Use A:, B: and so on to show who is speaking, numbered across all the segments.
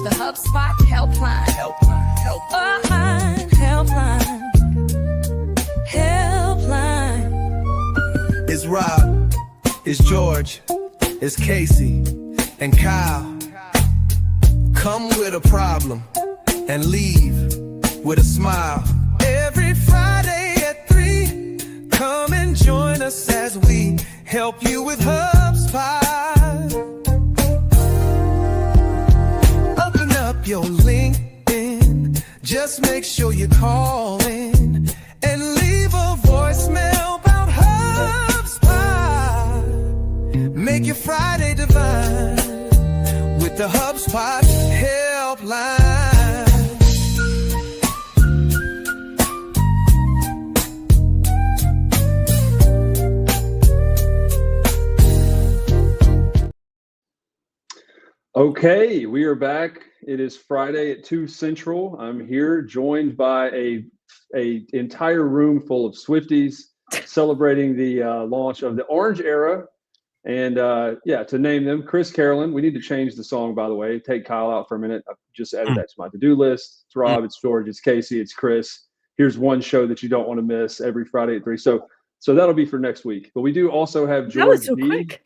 A: the HubSpot Helpline. Helpline.
B: It's Rob, it's George, it's Casey, and Kyle. Come with a problem and leave with a smile. Every Friday at 3, come and join us as we help you with HubSpot. Open up your LinkedIn, just make sure you call in and leave a voicemail about HubSpot. Make your Friday divine with the HubSpot Helpline.
C: Okay, we are back. It is Friday at 2 Central. I'm here joined by a entire room full of Swifties celebrating the launch of the Orange Era. And to name them, Chris Carolyn. We need to change the song, by the way. Take Kyle out for a minute. I've just added that to my to-do list. It's Rob, it's George, it's Casey, it's Chris. Here's one show that you don't want to miss every Friday at 3. So that'll be for next week. But we do also have George
D: That was so
C: B.
D: quick.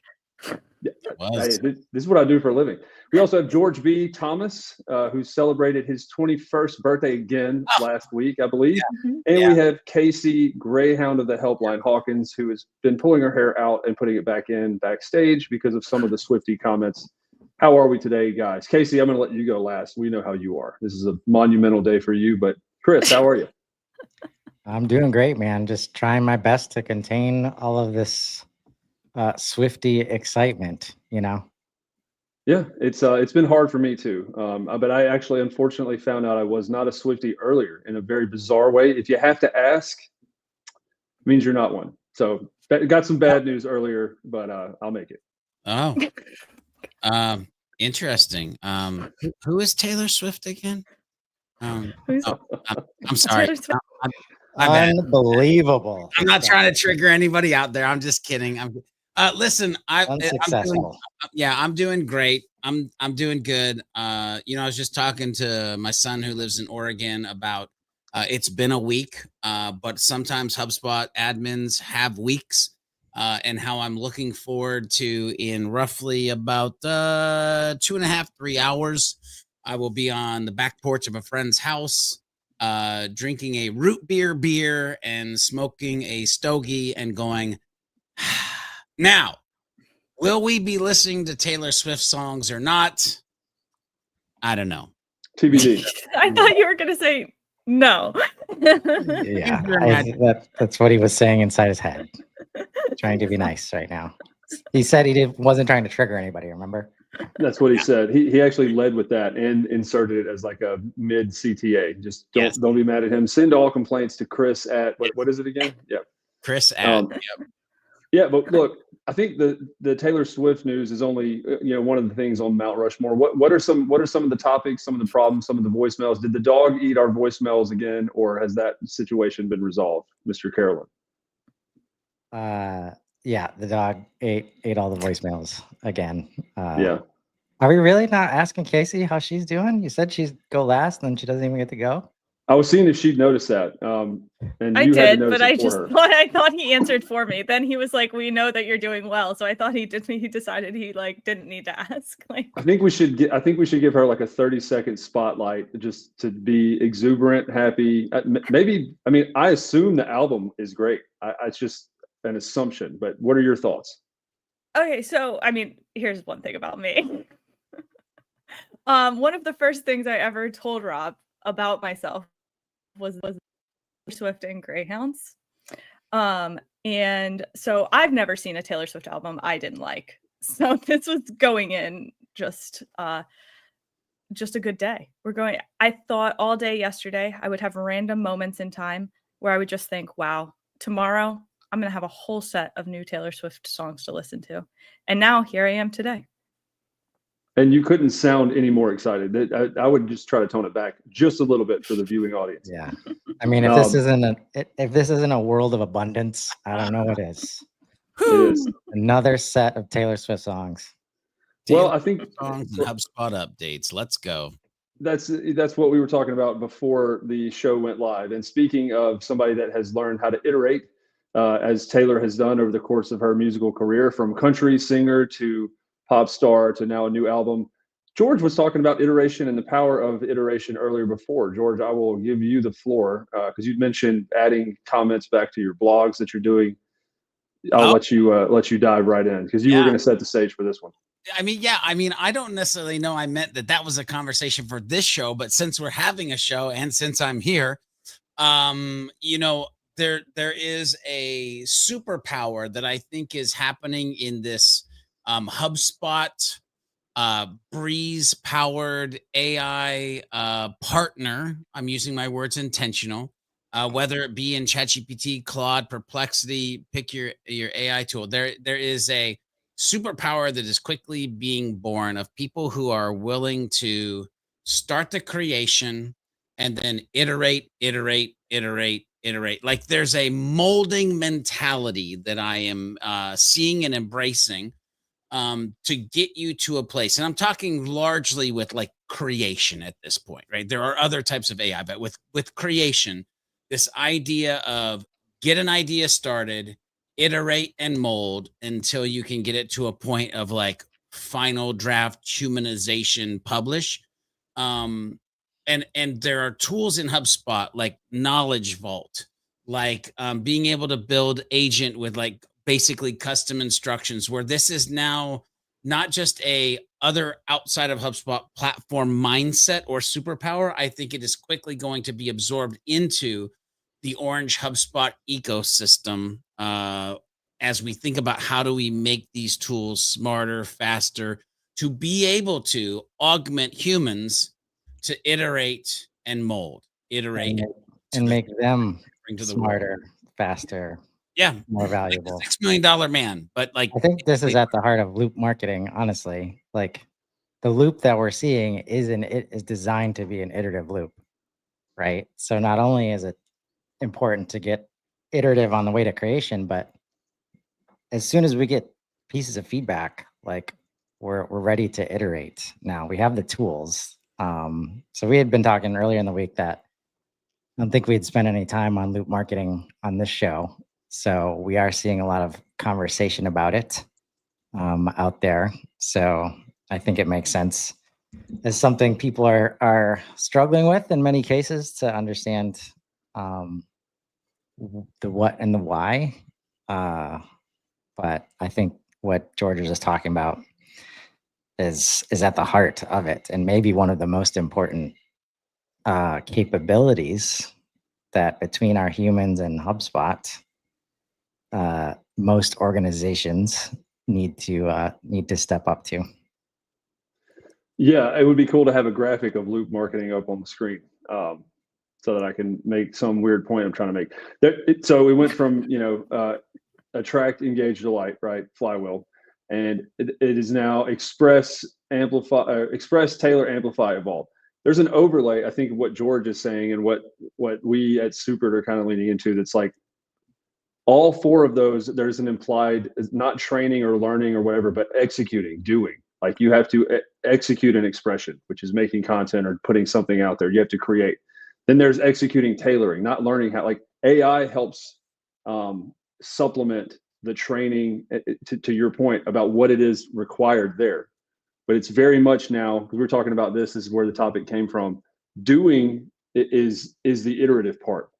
C: Yeah, this is what I do for a living. We also have George B. Thomas, who celebrated his 21st birthday again last week, I believe. And we have Casey, Greyhound of the Helpline Hawkins, who has been pulling her hair out and putting it back in backstage because of some of the Swiftie comments. How are we today, guys? Casey, I'm going to let you go last. We know how you are. This is a monumental day for you. But Chris, how are you?
E: I'm doing great, man. Just trying my best to contain all of this Swiftie excitement, you know.
C: Yeah, it's been hard for me too. But I actually, unfortunately, found out I was not a Swiftie earlier in a very bizarre way. If you have to ask, it means you're not one. So got some bad news earlier, but I'll make it.
F: Oh, interesting. Who is Taylor Swift again? I'm sorry.
E: Unbelievable.
F: I'm not trying to trigger anybody out there. I'm just kidding. Listen, I'm doing great. I'm doing good. I was just talking to my son who lives in Oregon about it's been a week, but sometimes HubSpot admins have weeks, and how I'm looking forward to in roughly about 2.5, 3 hours, I will be on the back porch of a friend's house, drinking a root beer and smoking a stogie and going, now, will we be listening to Taylor Swift songs or not? I don't know.
C: TBD.
D: I thought you were going to say no.
E: Yeah, that's what he was saying inside his head. Trying to be nice right now. He said wasn't trying to trigger anybody, remember?
C: That's what he said. He actually led with that and inserted it as like a mid CTA. Just don't be mad at him. Send all complaints to Chris at what is it again? Yeah.
F: Chris at
C: Yeah, but look, I think the Taylor Swift news is only one of the things on Mount Rushmore. What are some of the topics, some of the problems, some of the voicemails? Did the dog eat our voicemails again, or has that situation been resolved, Mr. Carolyn?
E: Yeah, the dog ate all the voicemails again.
C: Yeah.
E: Are we really not asking Casey how she's doing? You said she'd go last, and then she doesn't even get to go.
C: I was seeing if she'd noticed that. And
D: I
C: you
D: did,
C: had to
D: but
C: I
D: thought he answered for me. Then he was like, "We know that you're doing well." So I thought he decided he didn't need to ask.
C: I think we should give her like a 30-second spotlight just to be exuberant, happy. I assume the album is great. It's just an assumption, but what are your thoughts?
D: Okay, so here's one thing about me. One of the first things I ever told Rob about myself was Swift and Greyhounds. And so I've never seen a Taylor Swift album I didn't like. So this was going in just a good day. I thought all day yesterday I would have random moments in time where I would just think, wow, tomorrow I'm going to have a whole set of new Taylor Swift songs to listen to. And now here I am today.
C: And you couldn't sound any more excited. I would just try to tone it back just a little bit for the viewing audience.
E: Yeah, if this isn't a world of abundance, I don't know what is.
C: It is
E: another set of Taylor Swift songs.
C: Well, I think
F: songs and HubSpot updates. Let's go.
C: That's what we were talking about before the show went live. And speaking of somebody that has learned how to iterate, as Taylor has done over the course of her musical career, from country singer to pop star to now a new album, George was talking about iteration and the power of iteration earlier before. George, I will give you the floor because you mentioned adding comments back to your blogs that you're doing. I'll let you dive right in because you were going to set the stage for this one.
F: I mean, yeah, I mean, I don't necessarily know I meant that was a conversation for this show, but since we're having a show and since I'm here, you know, there is a superpower that I think is happening in this HubSpot Breeze powered AI partner. I'm using my words intentional. Whether it be in ChatGPT, Claude, Perplexity, pick your AI tool. There is a superpower that is quickly being born of people who are willing to start the creation and then iterate. Like there's a molding mentality that I am seeing and embracing to get you to a place. And I'm talking largely with like creation at this point, right? There are other types of AI, but with creation, this idea of get an idea started, iterate and mold until you can get it to a point of like final draft humanization publish. And there are tools in HubSpot like Knowledge Vault, like being able to build agent with like basically custom instructions, where this is now not just a other outside of HubSpot platform mindset or superpower. I think it is quickly going to be absorbed into the Orange HubSpot ecosystem as we think about how do we make these tools smarter, faster, to be able to augment humans to iterate and mold, iterate
E: and make them smarter, faster, more valuable.
F: Like $6 million man. But like,
E: I think this is at the heart of loop marketing, honestly. Like the loop that we're seeing is designed to be an iterative loop, right? So not only is it important to get iterative on the way to creation, but as soon as we get pieces of feedback, like we're ready to iterate. Now we have the tools. So we had been talking earlier in the week that I don't think we'd spend any time on loop marketing on this show. So we are seeing a lot of conversation about it out there. So I think it makes sense as something people are struggling with in many cases to understand the what and the why. But I think what George was just talking about is at the heart of it, and maybe one of the most important capabilities that between our humans and HubSpot, most organizations need to step up to.
C: Yeah, it would be cool to have a graphic of loop marketing up on the screen, so that I can make some weird point I'm trying to make. So we went from attract, engage, delight, right? Flywheel. And it is now express, tailor, amplify, evolve. There's an overlay, I think, of what George is saying and what we at Super are kind of leaning into. That's like all four of those, there's an implied, not training or learning or whatever, but executing, doing. Like you have to execute an expression, which is making content or putting something out there. You have to create. Then there's executing, tailoring, not learning how, like AI helps supplement the training to your point about what it is required there. But it's very much now, because we're talking about this is where the topic came from. Doing is the iterative part.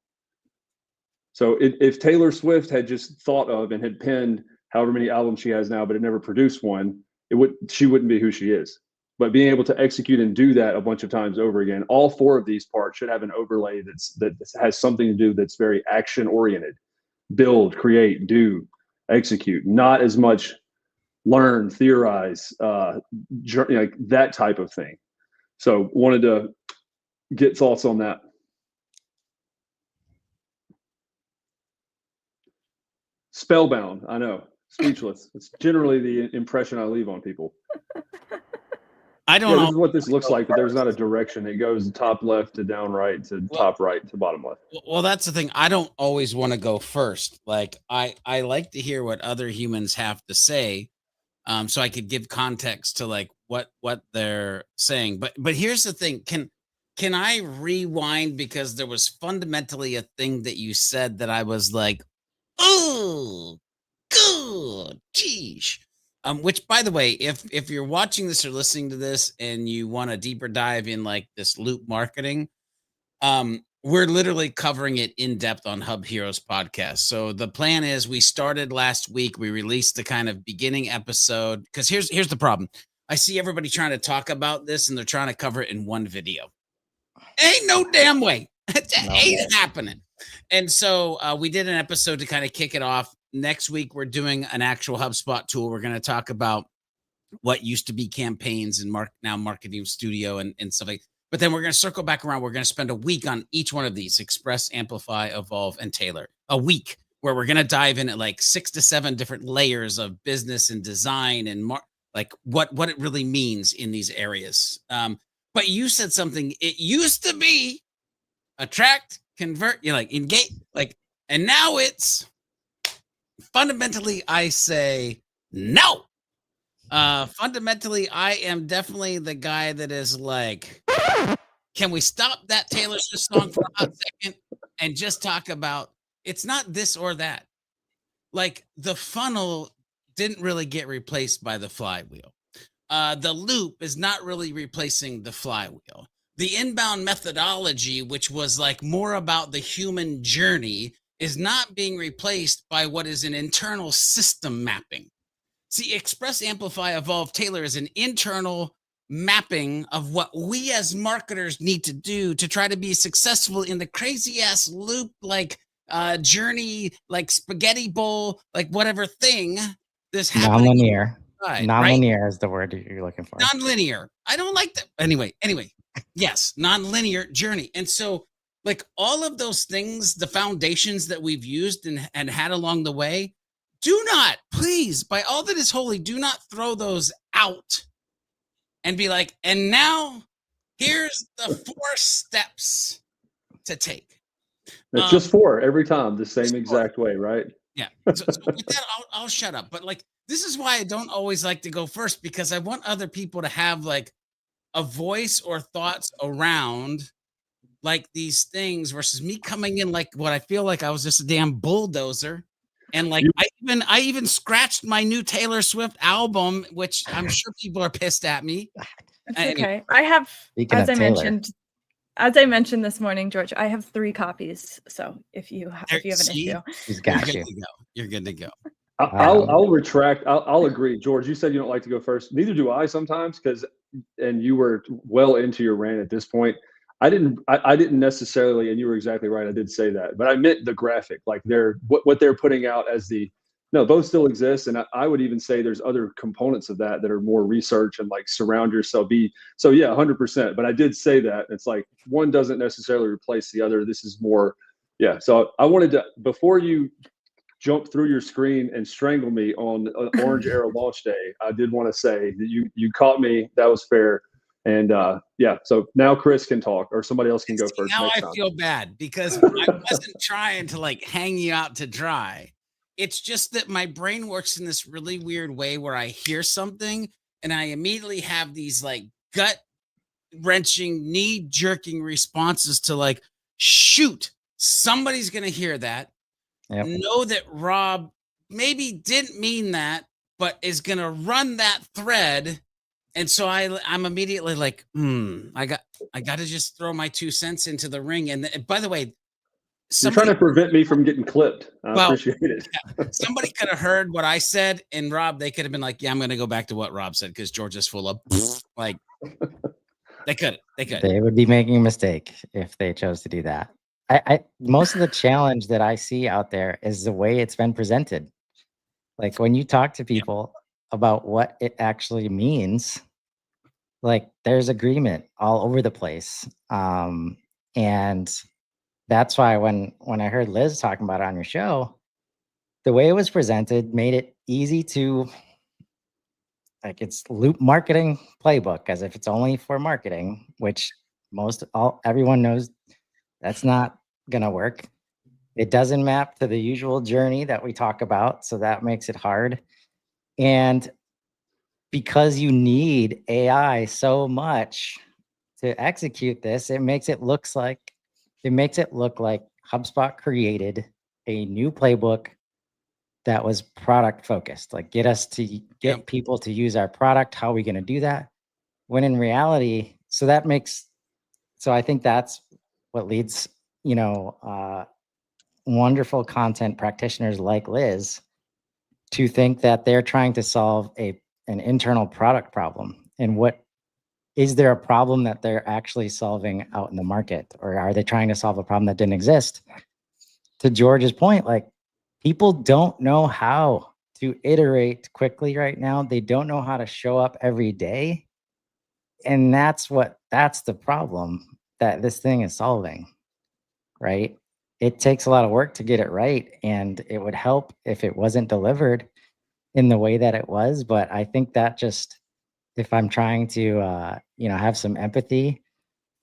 C: So if Taylor Swift had just thought of and had penned however many albums she has now, but had never produced one, she wouldn't be who she is. But being able to execute and do that a bunch of times over again, all four of these parts should have an overlay that has something to do that's very action oriented. Build, create, do, execute, not as much learn, theorize, like that type of thing. So wanted to get thoughts on that. Spellbound, I know, speechless. It's generally the impression I leave on people.
F: I don't know.
C: This is what this looks like, but there's not a direction. It goes top left to down right to top right to bottom left.
F: Well, that's the thing. I don't always want to go first. Like I like to hear what other humans have to say, so I could give context to like what they're saying. But here's the thing. Can I rewind, because there was fundamentally a thing that you said that I was like, oh, good, geesh. Which, by the way, if you're watching this or listening to this and you want a deeper dive in like this loop marketing, we're literally covering it in depth on Hub Heroes podcast. So the plan is, we started last week. We released the kind of beginning episode, because here's the problem. I see everybody trying to talk about this and they're trying to cover it in one video. Ain't no damn way. Ain't happening. And so we did an episode to kind of kick it off. Next week, we're doing an actual HubSpot tool. We're going to talk about what used to be campaigns and now Marketing Studio and stuff like that. But then we're going to circle back around. We're going to spend a week on each one of these: Express, Amplify, Evolve, and Tailor. A week where we're going to dive in at like 6 to 7 different layers of business and design and like what it really means in these areas. But you said something. It used to be attract, convert, engage, and now it's fundamentally, I say no. Fundamentally, I am definitely the guy that is like, can we stop that Taylor Swift song for a hot second and just talk about, it's not this or that. Like, the funnel didn't really get replaced by the flywheel. The loop is not really replacing the flywheel. The inbound methodology, which was like more about the human journey, is not being replaced by what is an internal system mapping. See, Express, Amplify, Evolve, Tailor is an internal mapping of what we as marketers need to do to try to be successful in the crazy ass loop, journey, like spaghetti bowl, like whatever thing this happening.
E: Non-linear.
F: Right,
E: Non-linear is the word you're looking for.
F: Non-linear. I don't like that. Anyway, yes, non-linear journey. And so, like, all of those things, the foundations that we've used and had along the way, do not, please, by all that is holy, do not throw those out and be like, and now here's the 4 steps to take.
C: It's just 4 every time, the same exact way, right?
F: Yeah. So with that, I'll shut up. But like, this is why I don't always like to go first, because I want other people to have like a voice or thoughts around like these things versus me coming in like what I feel like I was just a damn bulldozer. And like, I even scratched my new Taylor Swift album, which I'm sure people are pissed at me.
D: It's okay. I have, as I mentioned this morning, George, I have 3 copies. So if you have an issue,
E: He's got you.
F: You're good to go.
C: I'll retract. I'll agree. George, you said you don't like to go first. Neither do I sometimes, and you were well into your rant at this point. I didn't necessarily, and you were exactly right. I did say that, but I meant the graphic, like what they're putting out as both still exist. And I would even say there's other components of that are more research and like surround yourself. So yeah, 100%. But I did say that it's like one doesn't necessarily replace the other. This is more. Yeah. So I wanted to, before you jump through your screen and strangle me on Orange Arrow launch day, I did want to say that you caught me. That was fair. And so now Chris can talk, or somebody else can go first.
F: Now I feel bad because I wasn't trying to like hang you out to dry. It's just that my brain works in this really weird way where I hear something and I immediately have these like gut wrenching, knee jerking responses to like, shoot, somebody's going to hear that. Yep. Know that Rob maybe didn't mean that, but is going to run that thread. And so I'm immediately like, I got to just throw my 2 cents into the ring. And by the way,
C: you're trying to prevent me from getting clipped. I appreciate it.
F: Somebody could have heard what I said, and Rob, they could have been like, yeah, I'm going to go back to what Rob said because George is full of like, they could.
E: They would be making a mistake if they chose to do that. I most of the challenge that I see out there is the way it's been presented. Like when you talk to people about what it actually means, like there's agreement all over the place. And that's why when I heard Liz talking about it on your show, the way it was presented made it easy to, like, it's loop marketing playbook, as if it's only for marketing, which everyone knows that's not gonna work. It doesn't map to the usual journey that we talk about, so that makes it hard. And because you need AI so much to execute this, it makes it look like HubSpot created a new playbook that was product focused, like get us to get people to use our product. How are we going to do that? When in reality, so I think that's what leads, wonderful content practitioners like Liz to think that they're trying to solve an internal product problem. And what is there a problem that they're actually solving out in the market, or are they trying to solve a problem that didn't exist? To George's point, like, people don't know how to iterate quickly right now. They don't know how to show up every day. And that's the problem that this thing is solving, right? It takes a lot of work to get it right. And it would help if it wasn't delivered in the way that it was. But I think that just, if I'm trying to, have some empathy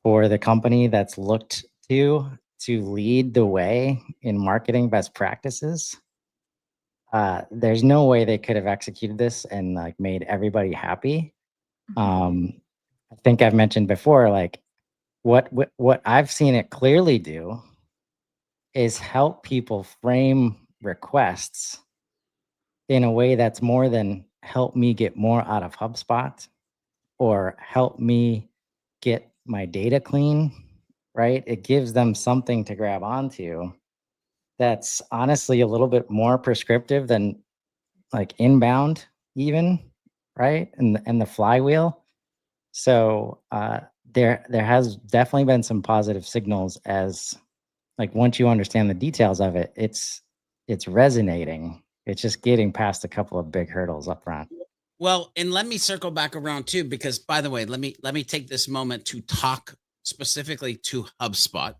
E: for the company that's looked to lead the way in marketing best practices, there's no way they could have executed this and like made everybody happy. I think I've mentioned before, like what I've seen it clearly do is help people frame requests in a way that's more than help me get more out of HubSpot or help me get my data clean, right? It gives them something to grab onto that's honestly a little bit more prescriptive than like inbound even, right? And the flywheel. So there has definitely been some positive signals as like once you understand the details of it, it's resonating. It's just getting past a couple of big hurdles up front.
F: Well, and let me circle back around too, because by the way, let me take this moment to talk specifically to HubSpot.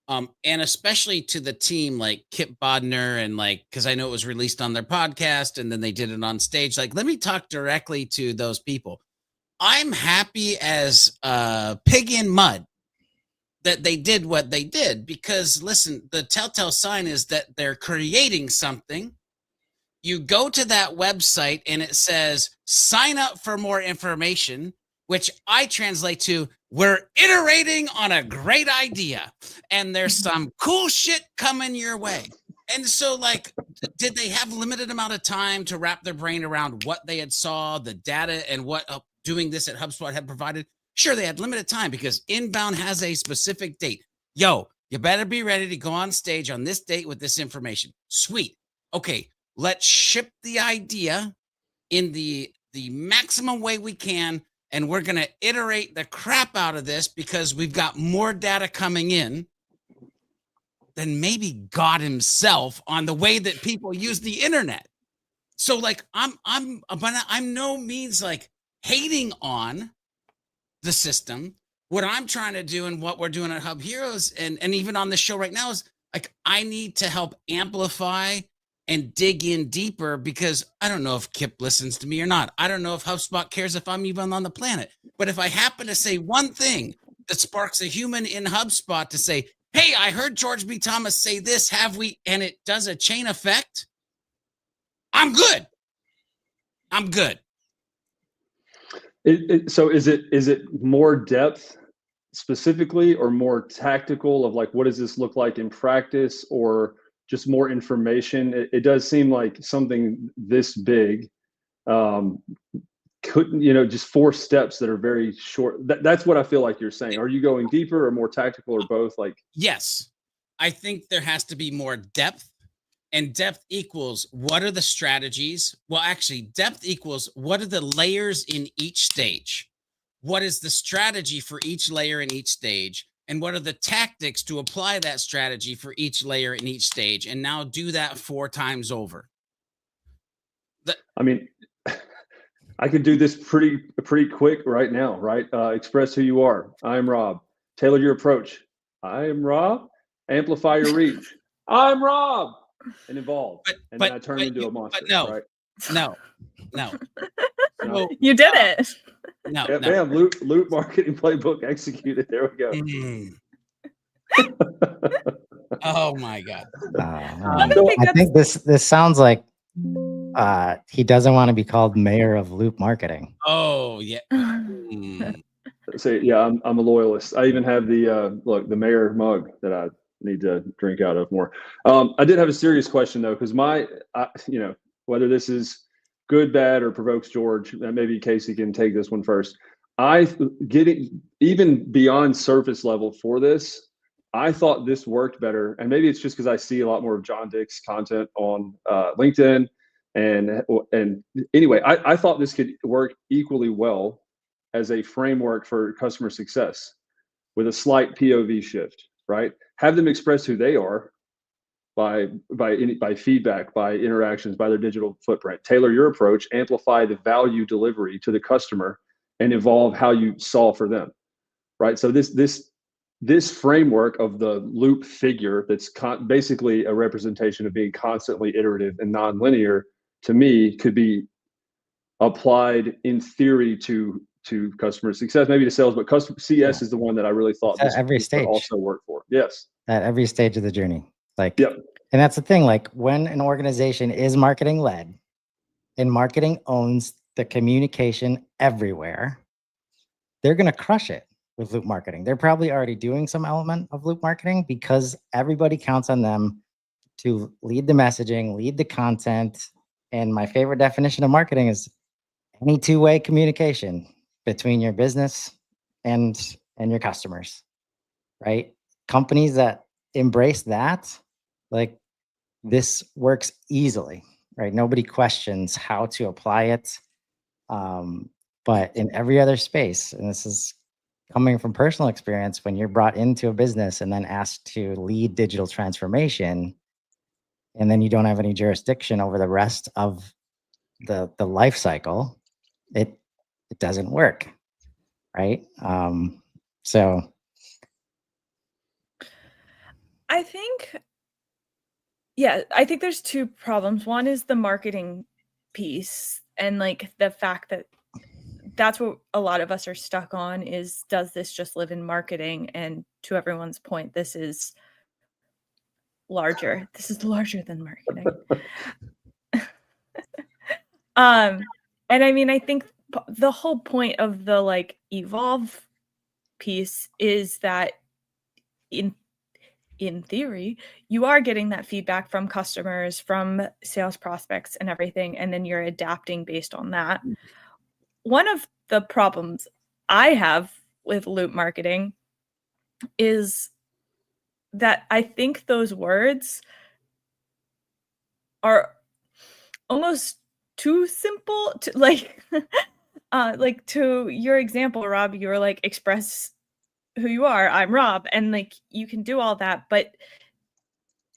F: And especially to the team like Kip Bodner and like, because I know it was released on their podcast and then they did it on stage. Like, let me talk directly to those people. I'm happy as pig in mud that they did what they did, because listen, the telltale sign is that they're creating something. You go to that website and it says, sign up for more information, which I translate to, we're iterating on a great idea and there's some cool shit coming your way. And so like, did they have limited amount of time to wrap their brain around what they had saw, the data, and what doing this at HubSpot had provided? Sure, they had limited time because inbound has a specific date. Yo, you better be ready to go on stage on this date with this information. Sweet. Okay, let's ship the idea in the maximum way we can, and we're going to iterate the crap out of this because we've got more data coming in than maybe God himself on the way that people use the internet. So like I'm no means like hating on the system. What I'm trying to do and what we're doing at Hub Heroes and even on this show right now is like, I need to help amplify and dig in deeper, because I don't know if Kip listens to me or not. I don't know if HubSpot cares if I'm even on the planet. But if I happen to say one thing that sparks a human in HubSpot to say, hey, I heard George B. Thomas say this, have we? And it does a chain effect. I'm good. I'm good.
C: So is it more depth specifically or more tactical of like, what does this look like in practice, or just more information? It does seem like something this big couldn't, just 4 steps that are very short. That's what I feel like you're saying. Are you going deeper or more tactical or both? Like,
F: yes, I think there has to be more depth, and depth equals what are the strategies? Well, actually, depth equals what are the layers in each stage? What is the strategy for each layer in each stage? And what are the tactics to apply that strategy for each layer in each stage? And now do that 4 times over.
C: I mean, I could do this pretty quick right now, right? Express who you are. I'm Rob. Tailor your approach. I am Rob. Amplify your reach. I'm Rob. And evolve. And then I turn into a monster.
F: But no,
C: right?
F: no.
C: No.
D: You did it.
F: No,
C: Yeah,
F: no.
C: bam, loop marketing playbook executed. There we go.
F: Oh my God.
E: I think this sounds like He doesn't want to be called mayor of loop marketing.
F: Oh yeah.
C: So yeah, I'm a loyalist. I even have the look, the mayor mug that I need to drink out of more. I did have a serious question though, because whether this is good, bad, or provokes George, maybe Casey can take this one first. Getting even beyond surface level for this, I thought this worked better, and maybe it's just because I see a lot more of John Dick's content on LinkedIn, and anyway, I thought this could work equally well as a framework for customer success with a slight POV shift, right? Have them express who they are by feedback, by interactions, by their digital footprint. Tailor your approach, amplify the value delivery to the customer, and evolve how you solve for them, right? So this framework of the loop figure that's basically a representation of being constantly iterative and nonlinear, to me, could be applied in theory to customer success, maybe to sales, but customer CS is the one that I really thought
E: this would
C: also work for. Yes.
E: At every stage of the journey. Like,
C: yep.
E: And that's the thing, like when an organization is marketing led and marketing owns the communication everywhere, they're going to crush it with loop marketing. They're probably already doing some element of loop marketing because everybody counts on them to lead the messaging, lead the content. And my favorite definition of marketing is any two-way communication between your business and your customers, right? Companies that embrace that, like this works easily, right? Nobody questions how to apply it. But in every other space, and this is coming from personal experience, when you're brought into a business and then asked to lead digital transformation, and then you don't have any jurisdiction over the rest of the life cycle, it doesn't work, right? So
D: I think there's two problems. One is the marketing piece, and like the fact that that's what a lot of us are stuck on is, does this just live in marketing? And to everyone's point, this is larger. This is larger than marketing. And I mean, I think the whole point of the like evolve piece is that in theory, you are getting that feedback from customers, from sales prospects and everything, and then you're adapting based on that. One of the problems I have with loop marketing is that I think those words are almost too simple to like to your example, Rob, you were like, express who you are. I'm Rob. And like, you can do all that. But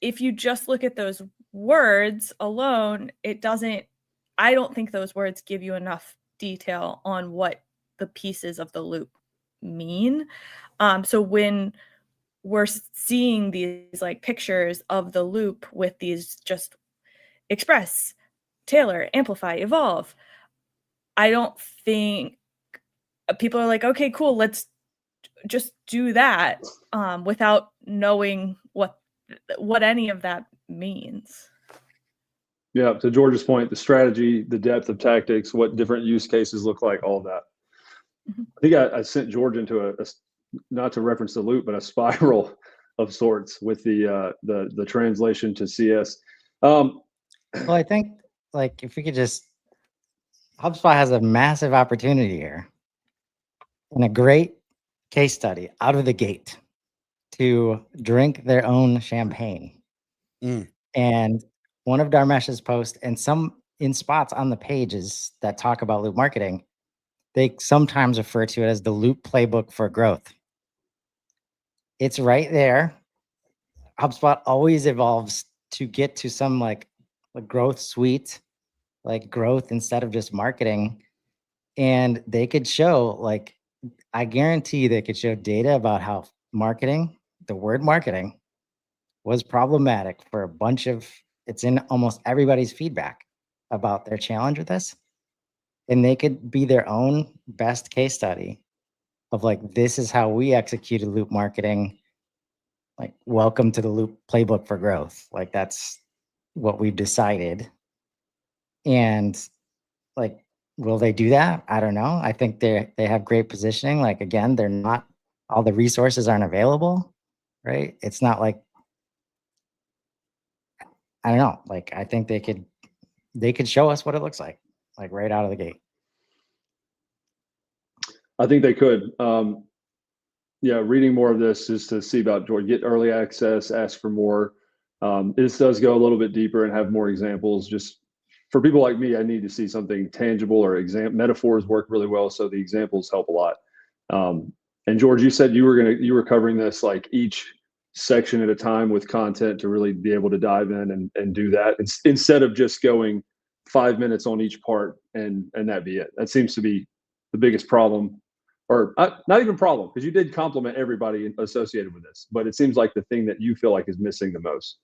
D: if you just look at those words alone, I don't think those words give you enough detail on what the pieces of the loop mean. So when we're seeing these like pictures of the loop with these just express, tailor, amplify, evolve, I don't think people are like, okay, cool, let's just do that without knowing what any of that means.
C: Yeah, to George's point, the strategy, the depth of tactics, what different use cases look like, all of that. Mm-hmm. I think I sent George into a not to reference the loop, but a spiral of sorts with the translation to CS.
E: Well, I think like if we could just, HubSpot has a massive opportunity here and a great case study out of the gate to drink their own champagne. And one of Dharmesh's posts and some in spots on the pages that talk about loop marketing, they sometimes refer to it as the loop playbook for growth. It's right there. HubSpot always evolves to get to some like growth suite, like growth instead of just marketing. And they could show, like, I guarantee they could show data about how marketing, the word marketing, was problematic for a bunch of, it's in almost everybody's feedback about their challenge with this. And they could be their own best case study of like, this is how we executed loop marketing. Like, welcome to the loop playbook for growth. Like, that's what we've decided. And like, will they do that? I don't know. I think they have great positioning. Like, again, they're not, all the resources aren't available, right? It's not like, I don't know. Like, I think they could show us what it looks like right out of the gate.
C: I think they could. Yeah, reading more of this is to see about George, get early access, ask for more. This does go a little bit deeper and have more examples. Just for people like me, I need to see something tangible, or metaphors work really well, so the examples help a lot. And George, you said you were covering this like each section at a time with content to really be able to dive in and do that instead of just going 5 minutes on each part and that be it. That seems to be the biggest problem, or not even problem, because you did compliment everybody associated with this, but it seems like the thing that you feel like is missing the most.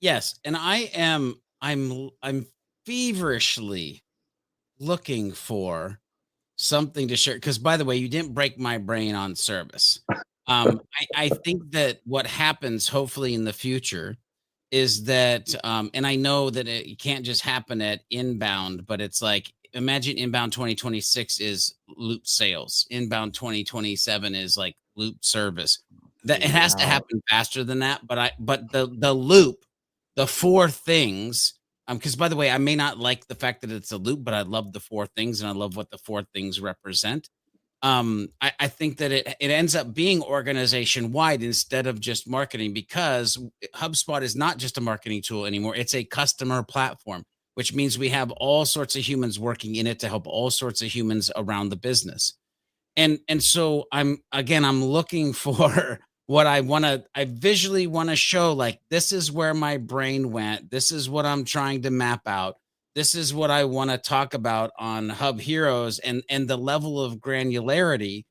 F: Yes, and I'm feverishly looking for something to share, because by the way, you didn't break my brain on service. I think that what happens hopefully in the future is that, and I know that it can't just happen at inbound, but it's like, imagine inbound 2026 is loop sales, inbound 2027 is like loop service. That it has to happen faster than that. But the loop, the four things, because by the way, I may not like the fact that it's a loop, but I love the four things and I love what the four things represent. I think that it ends up being organization wide instead of just marketing, because HubSpot is not just a marketing tool anymore. It's a customer platform, which means we have all sorts of humans working in it to help all sorts of humans around the business. And so I'm looking for what I visually want to show, like, this is where my brain went. This is what I'm trying to map out. This is what I want to talk about on Hub Heroes, and the level of granularity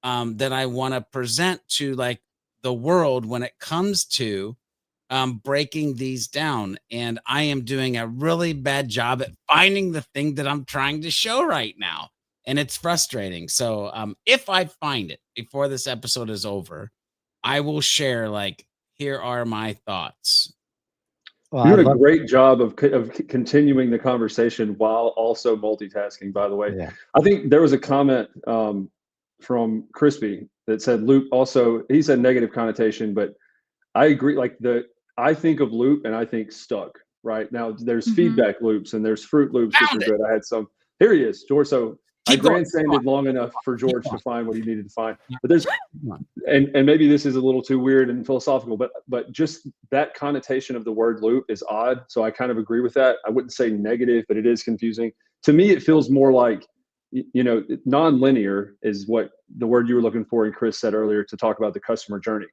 F: that I want to present to like the world when it comes to breaking these down. And I am doing a really bad job at finding the thing that I'm trying to show right now. And it's frustrating. So if I find it before this episode is over, I will share, like, here are my thoughts.
C: Well, you did a great job of continuing the conversation while also multitasking, by the way.
E: Yeah.
C: I think there was a comment from Crispy that said loop also, he said negative connotation, but I agree. Like I think of loop and I think stuck, right? Now there's feedback loops and there's fruit loops, which are good. I had some, here he is, George. So I grandstanded long enough for George to find what he needed to find. But there's, and maybe this is a little too weird and philosophical, but just that connotation of the word loop is odd. So I kind of agree with that. I wouldn't say negative, but it is confusing. To me, it feels more like, you know, non-linear is what the word you were looking for, and Chris said earlier to talk about the customer journey.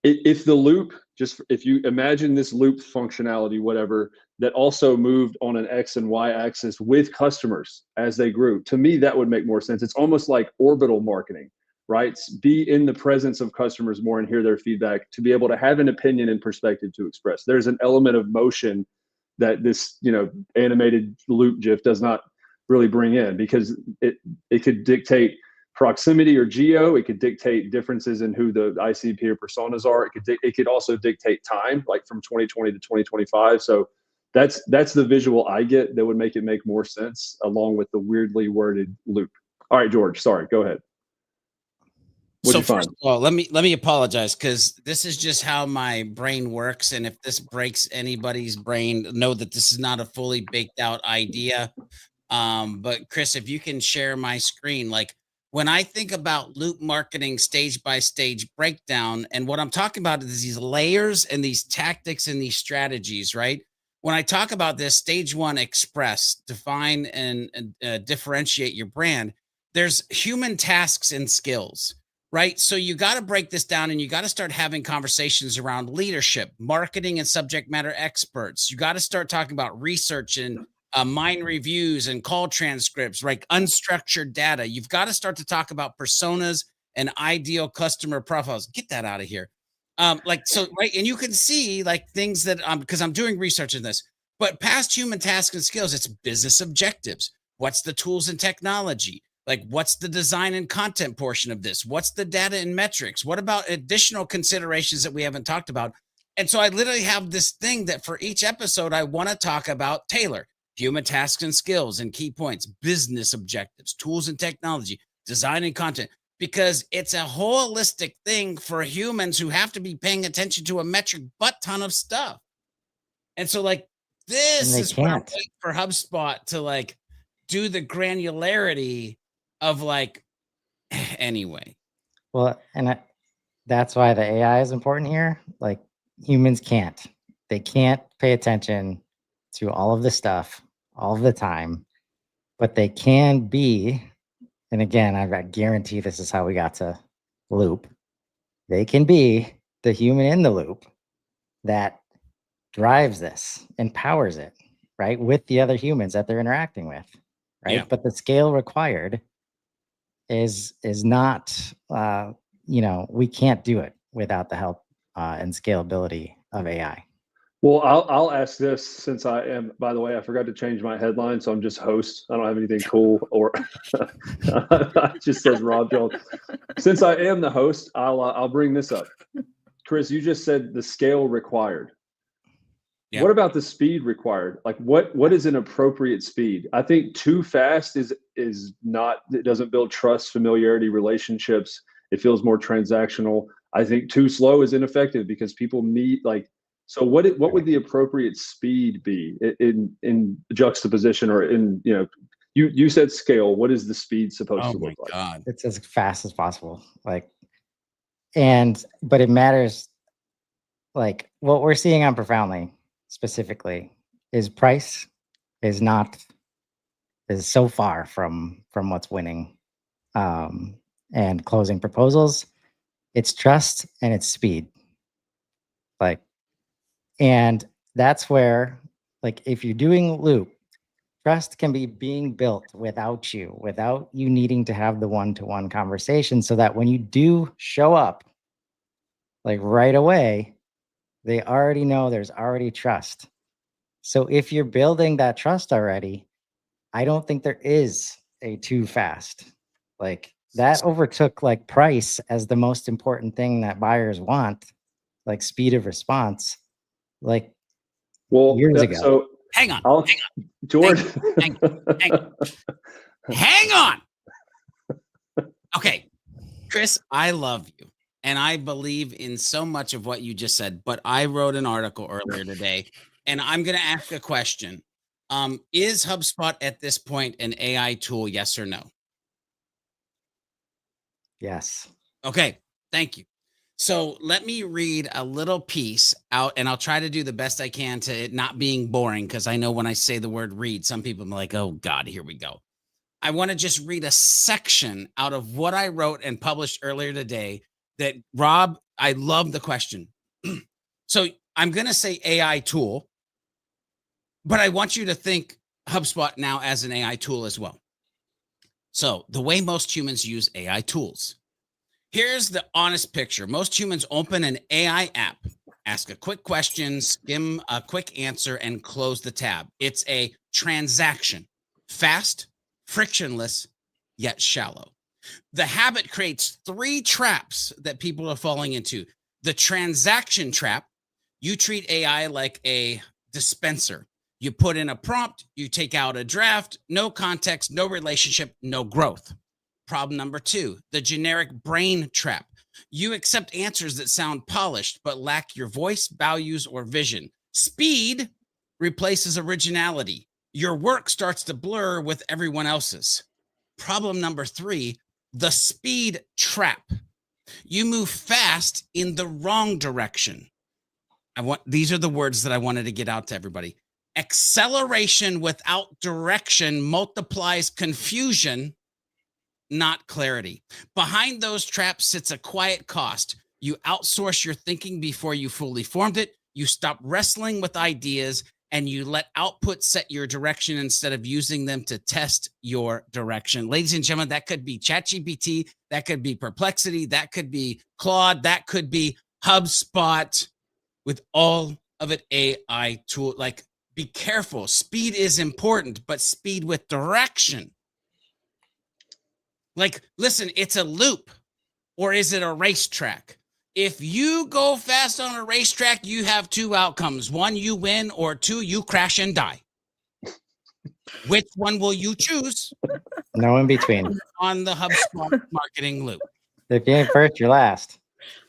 C: If the loop, just if you imagine this loop functionality, whatever, that also moved on an X and Y axis with customers as they grew, to me, that would make more sense. It's almost like orbital marketing, right? Be in the presence of customers more and hear their feedback to be able to have an opinion and perspective to express. There's an element of motion that this, you know, animated loop GIF does not really bring in, because it could dictate proximity or geo. It could dictate differences in who the ICP or personas are. It could also dictate time, like from 2020 to 2025. So that's the visual I get that would make it make more sense, along with the weirdly worded loop. All right, George, sorry, go ahead.
F: So first of all, let me apologize, because this is just how my brain works. And if this breaks anybody's brain, know that this is not a fully baked out idea. But Chris, if you can share my screen, like, when I think about loop marketing stage by stage breakdown, and what I'm talking about is these layers and these tactics and these strategies, right? When I talk about this, stage one, express, define and differentiate your brand, there's human tasks and skills, right? So you got to break this down, and you got to start having conversations around leadership, marketing, and subject matter experts. You got to start talking about research and mind reviews and call transcripts, like unstructured data. You've got to start to talk about personas and ideal customer profiles. Get that out of here. Right. And you can see like things that, because I'm doing research in this, but past human tasks and skills, it's business objectives. What's the tools and technology? Like, what's the design and content portion of this? What's the data and metrics? What about additional considerations that we haven't talked about? And so I literally have this thing that for each episode, I want to talk about Taylor. human tasks and skills and key points, business objectives, tools and technology, design and content, because it's a holistic thing for humans who have to be paying attention to a metric butt ton of stuff. And so like this is what I'm waiting for HubSpot to like do the granularity of like anyway.
E: Well, and that's why the AI is important here. Like humans they can't pay attention to all of the stuff all of the time, but they can be, and again, I guarantee this is how we got to loop. They can be the human in the loop that drives this, empowers it, right? With the other humans that they're interacting with, right? Yeah. But the scale required is not, we can't do it without the help and scalability of AI.
C: Well, I'll ask this, since I am, by the way, I forgot to change my headline, so I'm just host. I don't have anything cool, or it just says Rob Jones. Since I am the host, I'll bring this up. Chris, you just said the scale required. Yeah. What about the speed required? Like what is an appropriate speed? I think too fast is not, it doesn't build trust, familiarity, relationships. It feels more transactional. I think too slow is ineffective because people need like, so what would the appropriate speed be in juxtaposition, or in, you said scale, what is the speed supposed to look like?
F: God.
E: It's as fast as possible. But it matters, like what we're seeing on Profoundly specifically is price is so far from what's winning and closing proposals. It's trust and it's speed. And that's where, like, if you're doing loop, trust can be being built without you needing to have the one-to-one conversation, so that when you do show up, like right away, they already know there's already trust. So if you're building that trust already, I don't think there is a too fast. Like that overtook like price as the most important thing that buyers want, like speed of response. Like, years ago.
F: So hang on.
C: George.
F: Hang on. Okay, Chris, I love you. And I believe in so much of what you just said, but I wrote an article earlier today, and I'm going to ask a question. Is HubSpot at this point an AI tool, yes or no?
E: Yes.
F: Okay, thank you. So let me read a little piece out, and I'll try to do the best I can to it not being boring, because I know when I say the word read, some people are like, oh God, here we go. I want to just read a section out of what I wrote and published earlier today that, Rob, I love the question. So I'm going to say AI tool, but I want you to think HubSpot now as an AI tool as well. So the way most humans use AI tools. Here's the honest picture. Most humans open an AI app, ask a quick question, skim a quick answer, and close the tab. It's a transaction, fast, frictionless, yet shallow. The habit creates 3 traps that people are falling into. The transaction trap, you treat AI like a dispenser. You put in a prompt, you take out a draft, no context, no relationship, no growth. Problem number 2, the generic brain trap. You accept answers that sound polished, but lack your voice, values, or vision. Speed replaces originality. Your work starts to blur with everyone else's. Problem number 3, the speed trap. You move fast in the wrong direction. These are the words that I wanted to get out to everybody. Acceleration without direction multiplies confusion, not clarity. Behind those traps sits a quiet cost. You outsource your thinking before you fully formed it. You stop wrestling with ideas, and you let output set your direction instead of using them to test your direction. Ladies and gentlemen, that could be ChatGPT, that could be Perplexity, that could be Claude, that could be HubSpot, with all of it AI tool. Like, be careful. Speed is important, but speed with direction. Like, listen, it's a loop, or is it a racetrack? If you go fast on a racetrack, you have 2 outcomes. 1, you win, or 2, you crash and die. Which one will you choose
E: No in between.
F: on the HubSpot marketing loop?
E: If you ain't first, you're last.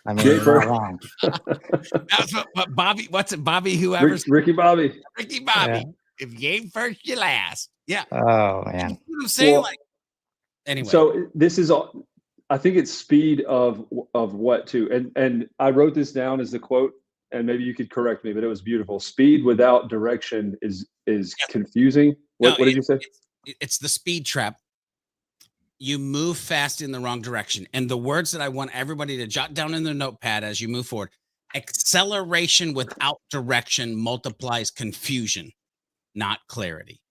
E: I mean,
C: You're
E: you're not wrong.
F: That's what Bobby, what's it, Bobby, whoever,
C: Ricky Bobby.
F: Ricky Bobby. If you ain't first, you last. Yeah.
E: Oh
F: You
E: man.
F: know what I'm saying?
C: Well,
F: Like, anyway.
C: So this is all. I think it's speed of what too, and I wrote this down as the quote, and maybe you could correct me, but it was beautiful. Speed without direction is confusing. What did you say?
F: It's the speed trap. You move fast in the wrong direction. And the words that I want everybody to jot down in their notepad as you move forward: acceleration without direction multiplies confusion, not clarity.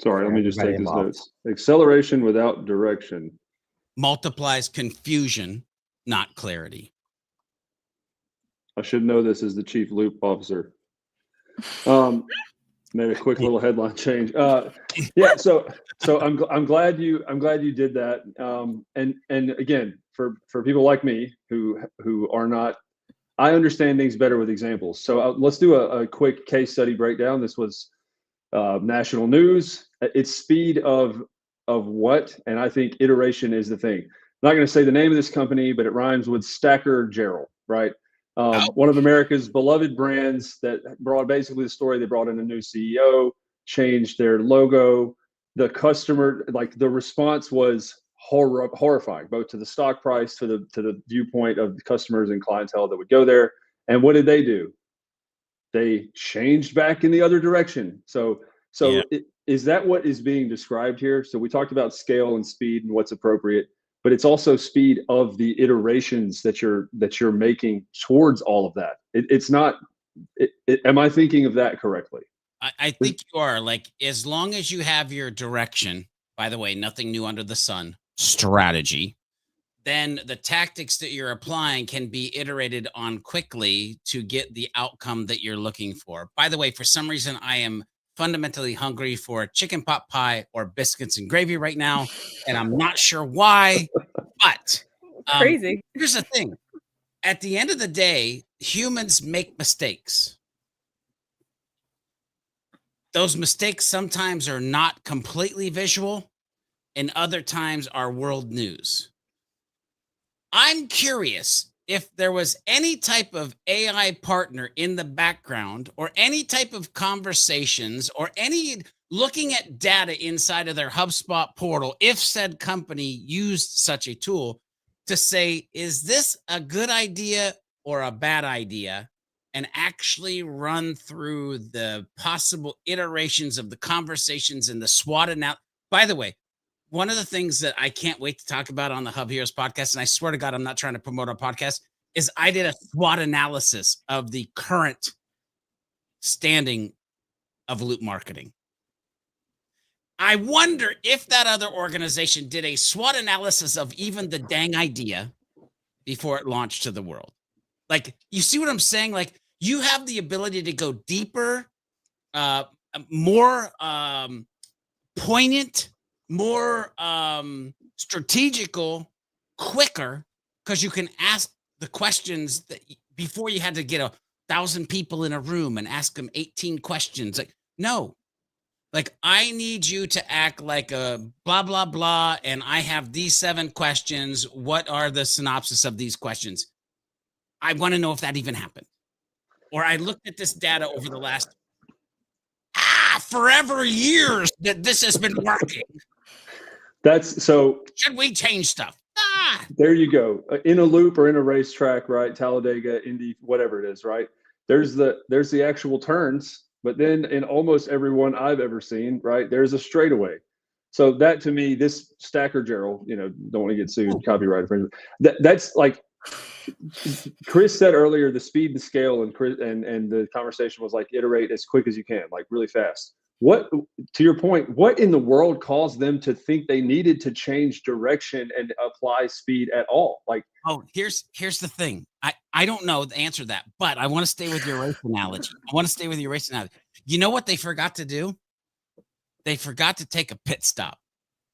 C: Sorry, let me just take
E: Everybody
C: these
E: involved.
C: notes. Acceleration without direction
F: Multiplies confusion, not clarity.
C: I should know this as the chief loop officer. Maybe a quick little headline change. Yeah, so I'm glad you did that. And again, for people like me who are not, I understand things better with examples. So let's do a quick case study breakdown. This was national news. It's speed of what, and I think iteration is the thing. I'm not going to say the name of this company, but it rhymes with Stacker Gerald, right? One of America's beloved brands that brought basically the story. They brought in a new CEO, changed their logo. The customer, like the response was horrifying, both to the stock price, to the viewpoint of the customers and clientele that would go there. And what did they do? They changed back in the other direction. So
F: Yeah.
C: is that what is being described here? So we talked about scale and speed and what's appropriate, but it's also speed of the iterations that you're making towards all of that. It's not. Am I thinking of that correctly?
F: I think you are. Like, as long as you have your direction, by the way, nothing new under the sun, strategy, then the tactics that you're applying can be iterated on quickly to get the outcome that you're looking for. By the way, for some reason, I am fundamentally hungry for chicken pot pie or biscuits and gravy right now, and I'm not sure why, but
D: Crazy.
F: here's the thing. At the end of the day, humans make mistakes. Those mistakes sometimes are not completely visual, and other times are world news. I'm curious if there was any type of AI partner in the background, or any type of conversations, or any looking at data inside of their HubSpot portal, if said company used such a tool to say, is this a good idea or a bad idea? And actually run through the possible iterations of the conversations and the SWOT analysis. By the way, one of the things that I can't wait to talk about on the Hub Heroes podcast, and I swear to God, I'm not trying to promote our podcast, is I did a SWOT analysis of the current standing of loop marketing. I wonder if that other organization did a SWOT analysis of even the dang idea before it launched to the world. Like, you see what I'm saying? Like, you have the ability to go deeper, more poignant, more strategical, quicker, because you can ask the questions that before you had to get 1,000 people in a room and ask them 18 questions. Like, no, like, I need you to act like a blah, blah, blah. And I have these 7 questions. What are the synopsis of these questions? I want to know if that even happened. Or I looked at this data over the last forever years that this has been working.
C: That's so.
F: Should we change stuff?
C: There you go. In a loop or in a racetrack, right? Talladega, Indy, whatever it is, right? There's the actual turns, but then in almost every one I've ever seen, right, there's a straightaway. So that, to me, this Stacker Gerald, don't want to get sued, copyright infringement. That's like Chris said earlier, the speed and scale, and the conversation was like, iterate as quick as you can, like really fast. What, to your point, what in the world caused them to think they needed to change direction and apply speed at all? Like,
F: oh, here's the thing. I don't know the answer to that, but I want to stay with your race analogy. You know what they forgot to do? They forgot to take a pit stop.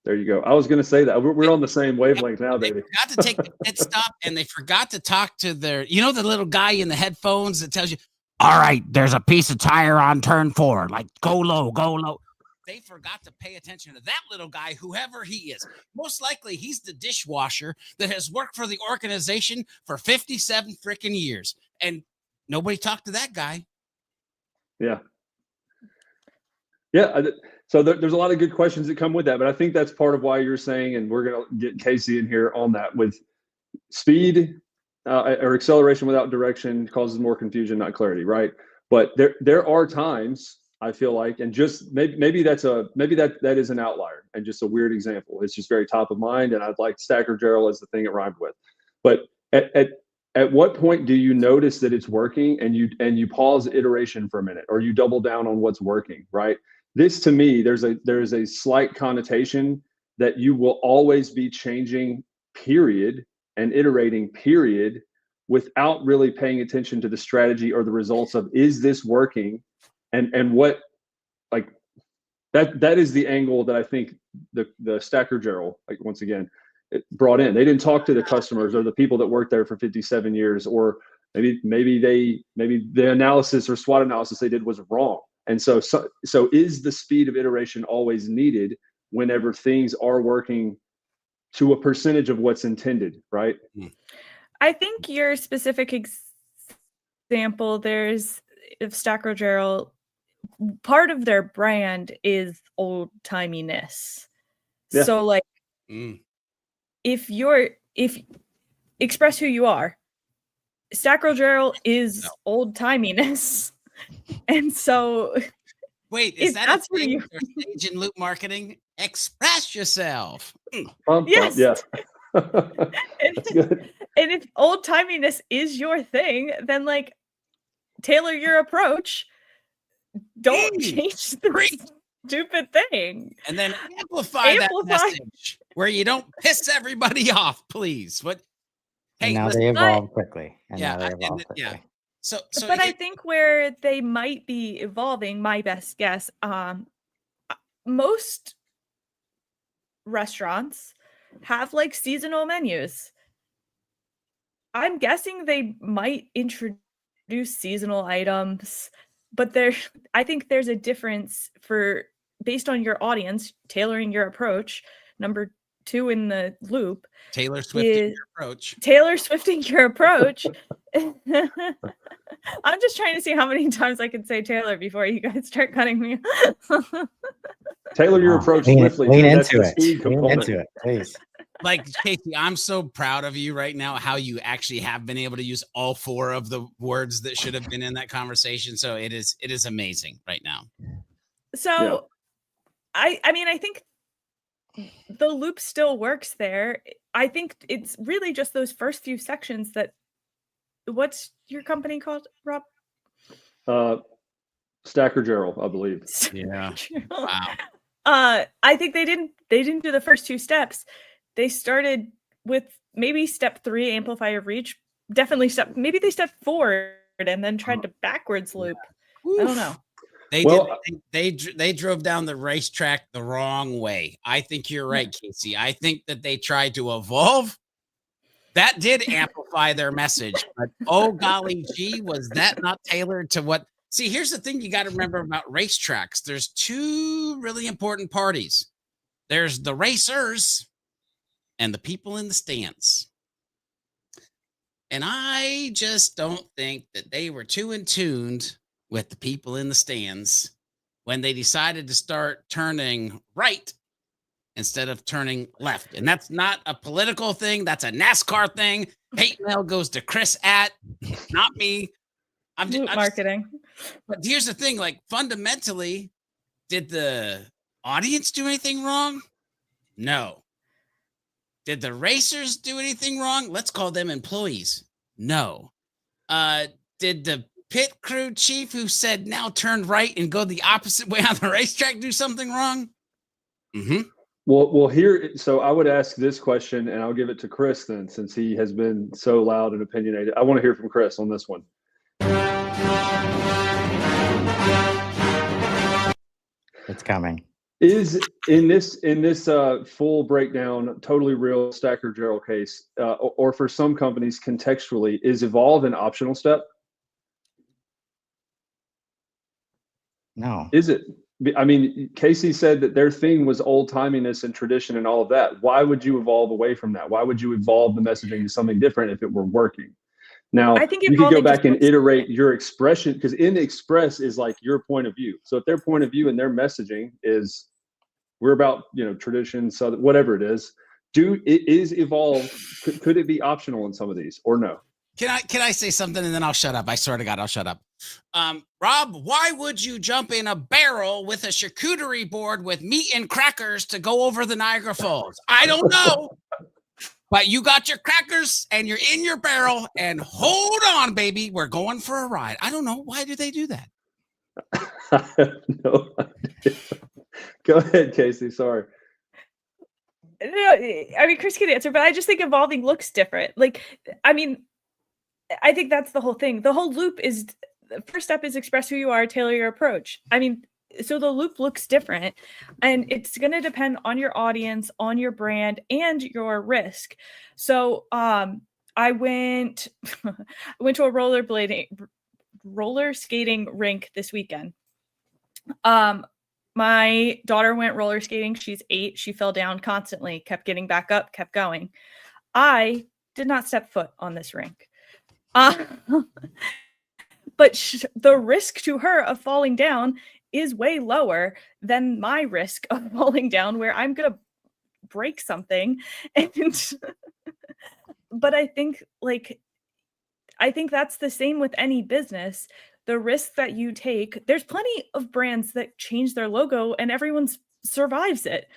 C: There you go. I was going to say that. We're on the same wavelength now, baby.
F: They forgot to take the pit stop, and they forgot to talk to their, the little guy in the headphones that tells you, all right, there's a piece of tire on turn 4. Like, go low, go low. They forgot to pay attention to that little guy, whoever he is. Most likely, he's the dishwasher that has worked for the organization for 57 freaking years. And nobody talked to that guy.
C: Yeah. Yeah. So there's a lot of good questions that come with that, but I think that's part of why you're saying, and we're going to get Casey in here on that, with speed or acceleration without direction causes more confusion, not clarity, right? But there are times I feel like, and just maybe that is an outlier and just a weird example. It's just very top of mind, and I'd like Stacker Gerald as the thing it rhymed with. But at what point do you notice that it's working and you pause iteration for a minute, or you double down on what's working, right? This, to me, there's a slight connotation that you will always be changing, period, and iterating, period, without really paying attention to the strategy or the results of, is this working? And what, like, that is the angle that I think the Stacker Gerald, like, once again, it brought in. They didn't talk to the customers or the people that worked there for 57 years, or maybe the analysis or SWOT analysis they did was wrong. And so is the speed of iteration always needed whenever things are working to a percentage of what's intended, right?
D: I think your specific example, there's of Stacker Gerald, part of their brand is old timiness.
C: Yeah.
D: So like, if express who you are, Stacker Gerald is old timiness. And so
F: wait, is that
D: that's
F: a thing
D: you
F: for stage and loop marketing? Express yourself.
D: Yes.
C: Yeah.
D: That's good. And if old timiness is your thing, then like tailor your approach. Don't change the stupid thing.
F: And then amplify that message where you don't piss everybody off, please. What? Hey,
E: now they evolve quickly. And now they evolve quickly.
F: Yeah. So
D: but I think where they might be evolving, my best guess, most restaurants have like seasonal menus. I'm guessing they might introduce seasonal items, but I think there's a difference based on your audience, tailoring your approach. Number 2 in the loop,
F: Taylor Swifting your approach.
D: Taylor Swifting your approach. I'm just trying to see how many times I can say Taylor before you guys start cutting me.
C: Tailor your approach swiftly.
E: Lean into it, please.
F: Like, Casey, I'm so proud of you right now, how you actually have been able to use all 4 of the words that should have been in that conversation. So it is amazing right now.
D: So I mean, I think the loop still works there. I think it's really just those first few sections that, what's your company called, Rob?
C: Stacker Gerald, I believe.
F: Yeah. Wow.
D: I think they didn't do the first 2 steps. They started with maybe step 3, amplify your reach. Definitely maybe they stepped forward and then tried to backwards loop. Oof. I don't know.
F: They drove down the racetrack the wrong way. I think you're right, Casey. I think that they tried to evolve. That did amplify their message, but oh golly gee, was that not tailored to what? See, here's the thing you got to remember about racetracks. There's 2 really important parties. There's the racers and the people in the stands. And I just don't think that they were too in tuned with the people in the stands when they decided to start turning right instead of turning left. And that's not a political thing. That's a NASCAR thing. Hate mail goes to Chris at, not me. I'm
D: marketing.
F: But here's the thing, like, fundamentally, did the audience do anything wrong? No. Did the racers do anything wrong? Let's call them employees. No. Did the pit crew chief who said now turn right and go the opposite way on the racetrack do something wrong? Mm-hmm.
C: Well, so I would ask this question, and I'll give it to Chris then, since he has been so loud and opinionated. I want to hear from Chris on this one.
E: It's coming.
C: Is in this full breakdown, totally real Stacker Gerald case, or, for some companies contextually, is evolve an optional step?
E: No.
C: Is it? I mean, Casey said that their thing was old timiness and tradition and all of that. Why would you evolve away from that? Why would you evolve the messaging to something different if it were working? Now,
D: I think
C: you could go
D: evolving
C: back
D: just
C: and
D: looks
C: iterate
D: different.
C: your expression, because in express is like your point of view. So if their point of view and their messaging is we're about, tradition, so whatever it is, it is evolved. Could it be optional in some of these or no?
F: Can I say something and then I'll shut up? I swear to God, I'll shut up. Rob, why would you jump in a barrel with a charcuterie board with meat and crackers to go over the Niagara Falls? I don't know. But you got your crackers and you're in your barrel and hold on, baby. We're going for a ride. I don't know. Why do they do that?
C: I have no idea. Go ahead, Casey. Sorry.
D: No, I mean, Chris can answer, but I just think evolving looks different. Like, I mean, I think that's the whole thing. The whole loop is, the first step is express who you are, tailor your approach. I mean, so the loop looks different, and it's going to depend on your audience, on your brand, and your risk. So I went to a roller skating rink this weekend. My daughter went roller skating. She's 8. She fell down constantly, kept getting back up, kept going. I did not step foot on this rink. But the risk to her of falling down is way lower than my risk of falling down, where I'm going to break something. And but I think that's the same with any business. The risk that you take, there's plenty of brands that change their logo and everyone survives it.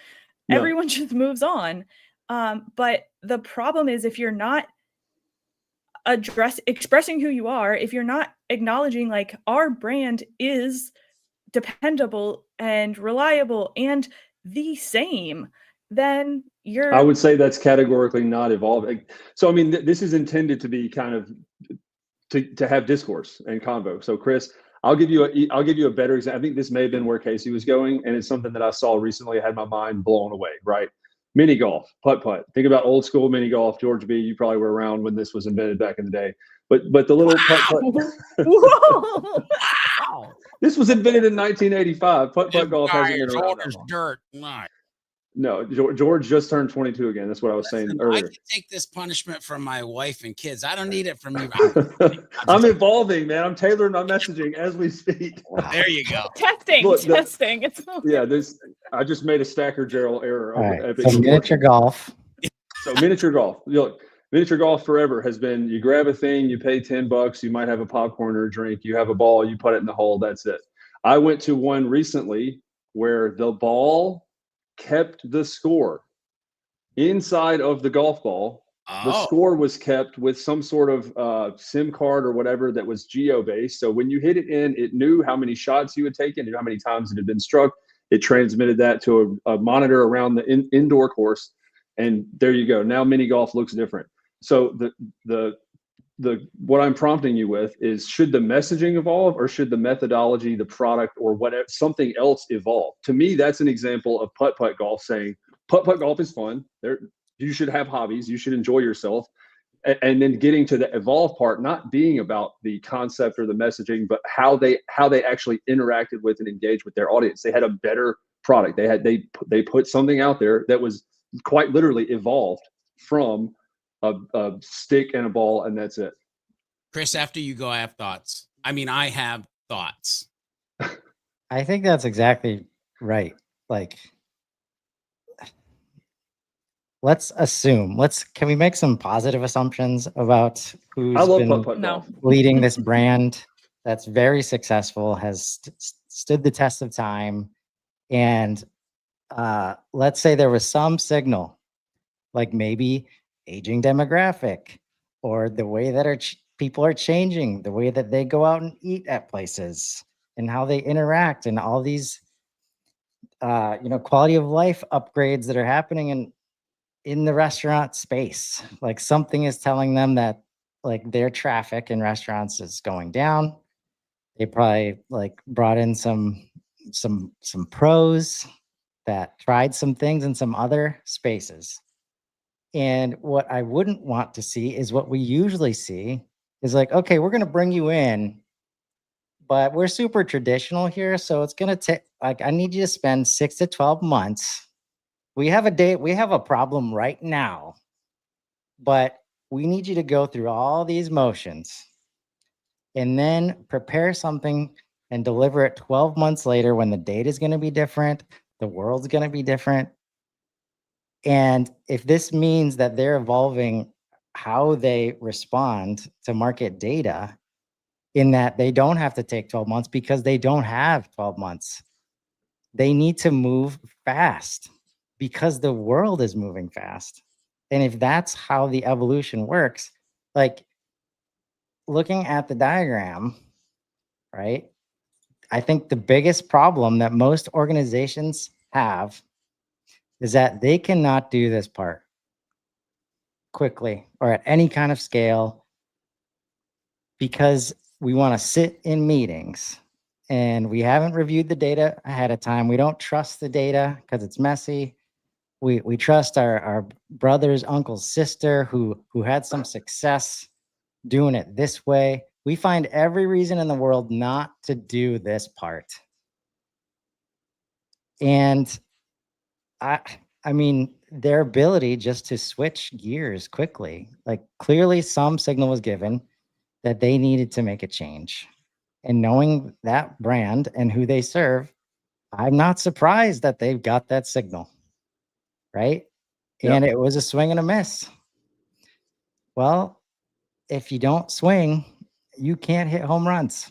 D: Yeah. Everyone just moves on. But the problem is, if you're not expressing who you are, if you're not acknowledging like our brand is dependable and reliable and the same, then
C: I would say that's categorically not evolving. So I mean, this is intended to be kind of to have discourse and convo. So Chris, I'll give you a better example. I think this may have been where Casey was going, and it's something that I saw recently. I had my mind blown away. Right, mini golf, putt. Think about old school mini golf. George B, you probably were around when this was invented back in the day. But the little putt.
D: Whoa!
F: Wow.
C: This was invented in 1985. Putt golf hasn't been around that long.
F: Dirt. Right.
C: No, George just turned 22 again. That's what I was saying earlier.
F: I can take this punishment from my wife and kids. I don't need it from you.
C: I'm evolving, man. I'm tailoring my messaging as we speak.
F: There you go.
D: Testing.
C: I just made a Stacker Gerald error.
E: Right. So miniature golf.
C: So miniature golf. Look, miniature golf forever has been, you grab a thing, you pay $10, you might have a popcorn or a drink, you have a ball, you put it in the hole, that's it. I went to one recently where the ball kept the score inside of the golf ball. The score was kept with some sort of SIM card or whatever that was geo-based. So when you hit it in, it knew how many shots you had taken, knew how many times it had been struck. It transmitted that to a monitor around the indoor course. And there you go. Now mini golf looks different. So the what I'm prompting you with is, should the messaging evolve, or should the methodology, the product, or whatever, something else evolve? To me, that's an example of putt golf, saying putt golf is fun. You should have hobbies. You should enjoy yourself. And then getting to the evolve part, not being about the concept or the messaging, but how they actually interacted with and engaged with their audience. They had a better product. They put something out there that was quite literally evolved from a stick and a ball, and that's it.
F: Chris, after you go, I have thoughts. I have thoughts.
E: I think that's exactly right. Like, let's assume, can we make some positive assumptions about who's been leading this brand that's very successful, has stood the test of time? And let's say there was some signal, like maybe aging demographic, or the way that people are changing, the way that they go out and eat at places and how they interact, and all these quality of life upgrades that are happening in the restaurant space. Like, something is telling them that like their traffic in restaurants is going down. They probably like brought in some pros that tried some things in some other spaces. And what I wouldn't want to see is what we usually see is like, okay, we're going to bring you in, but we're super traditional here. So it's going to take, like, I need you to spend 6 to 12 months. We have a problem right now, but we need you to go through all these motions and then prepare something and deliver it 12 months later when the data is going to be different, the world's going to be different. And if this means that they're evolving how they respond to market data, in that they don't have to take 12 months because they don't have 12 months. They need to move fast because the world is moving fast. And if that's how the evolution works, like looking at the diagram, right? I think the biggest problem that most organizations have is that they cannot do this part quickly or at any kind of scale because we want to sit in meetings and we haven't reviewed the data ahead of time. We don't trust the data because it's messy. We trust our brothers, uncles, sister who had some success doing it this way. We find every reason in the world not to do this part. And I mean, their ability just to switch gears quickly, like clearly some signal was given that they needed to make a change. And knowing that brand and who they serve, I'm not surprised that they've got that signal, right?
C: Yep.
E: And it was a swing and a miss. Well, if you don't swing, you can't hit home runs.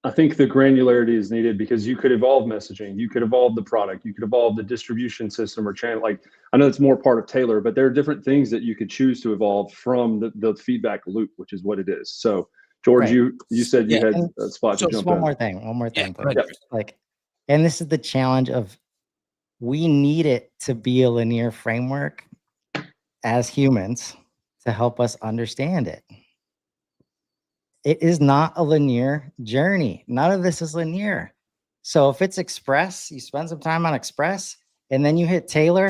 C: I think the granularity is needed because you could evolve messaging, you could evolve the product, you could evolve the distribution system or channel. Like, I know it's more part of Taylor, but there are different things that you could choose to evolve from the feedback loop, which is what it is. So, George,
E: Right.
C: you said you
F: Yeah,
C: had a spot to
E: Just
C: jump
E: one
C: in.
E: more thing.
F: go ahead.
E: Like, and this is the challenge of, we need it to be a linear framework as humans to help us understand it. It is not a linear journey. None of this is linear. So if it's Express, you spend some time on Express and then you hit Taylor,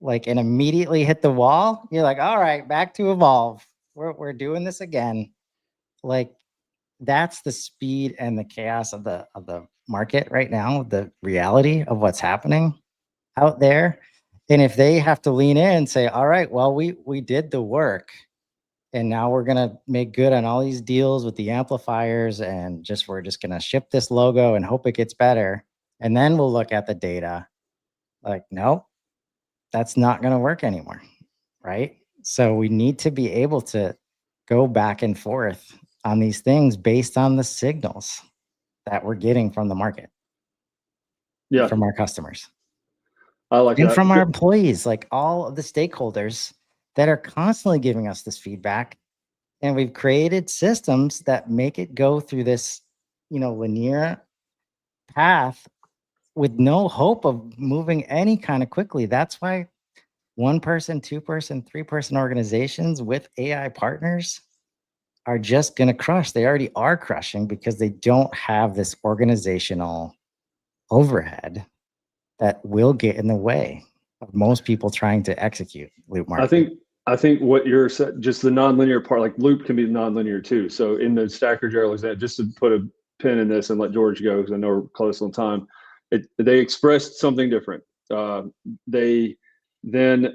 E: like, and immediately hit the wall, you're like, all right, back to evolve. We're doing this again. Like, that's the speed and the chaos of the market right now, the reality of what's happening out there. And if they have to lean in and say, all right, well, we did the work and now we're going to make good on all these deals with the amplifiers and we're just going to ship this logo and hope it gets better. And then we'll look at the data. Like, no, that's not going to work anymore. Right. So we need to be able to go back and forth on these things based on the signals that we're getting from the market.
C: Yeah.
E: From our customers.
C: I like
E: And
C: that.
E: from our employees, like all of the stakeholders that are constantly giving us this feedback. And we've created systems that make it go through this, linear path with no hope of moving any kind of quickly. That's why 1-person, 2-person, 3-person organizations with AI partners are just going to crush. They already are crushing because they don't have this organizational overhead that will get in the way of most people trying to execute loop marketing.
C: I think what you're saying, just the nonlinear part, like loop can be nonlinear too. So in the Stacker Gerald example, just to put a pin in this and let George go, because I know we're close on time, they expressed something different. They then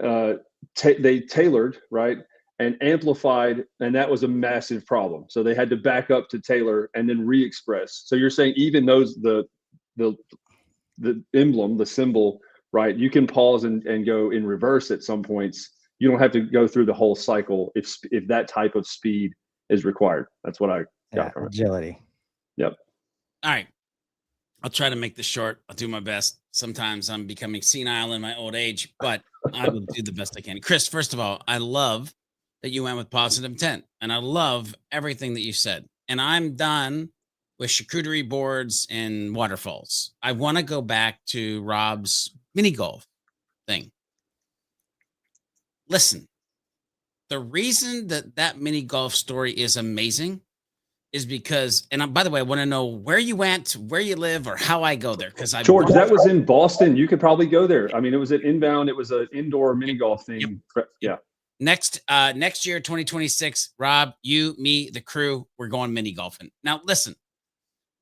C: they tailored, right, and amplified, and that was a massive problem. So they had to back up to Taylor and then re-express. So you're saying even those the emblem, the symbol, right, you can pause and go in reverse at some points. You don't have to go through the whole cycle if that type of speed is required. That's what I got from it.
E: Agility.
C: Yep.
F: All right. I'll try to make this short. I'll do my best. Sometimes I'm becoming senile in my old age, but I will do the best I can. Chris, first of all, I love that you went with positive intent, and I love everything that you said. And I'm done with charcuterie boards and waterfalls. I want to go back to Rob's mini golf thing. Listen, the reason that mini golf story is amazing is because, and by the way, I want to know where you went, where you live, or how I go there. Because
C: George, that was in Boston. You could probably go there. I mean, it was an inbound. It was an indoor mini golf thing.
F: Yep.
C: Yeah.
F: next year, 2026, Rob, you, me, the crew, we're going mini golfing. Now, listen,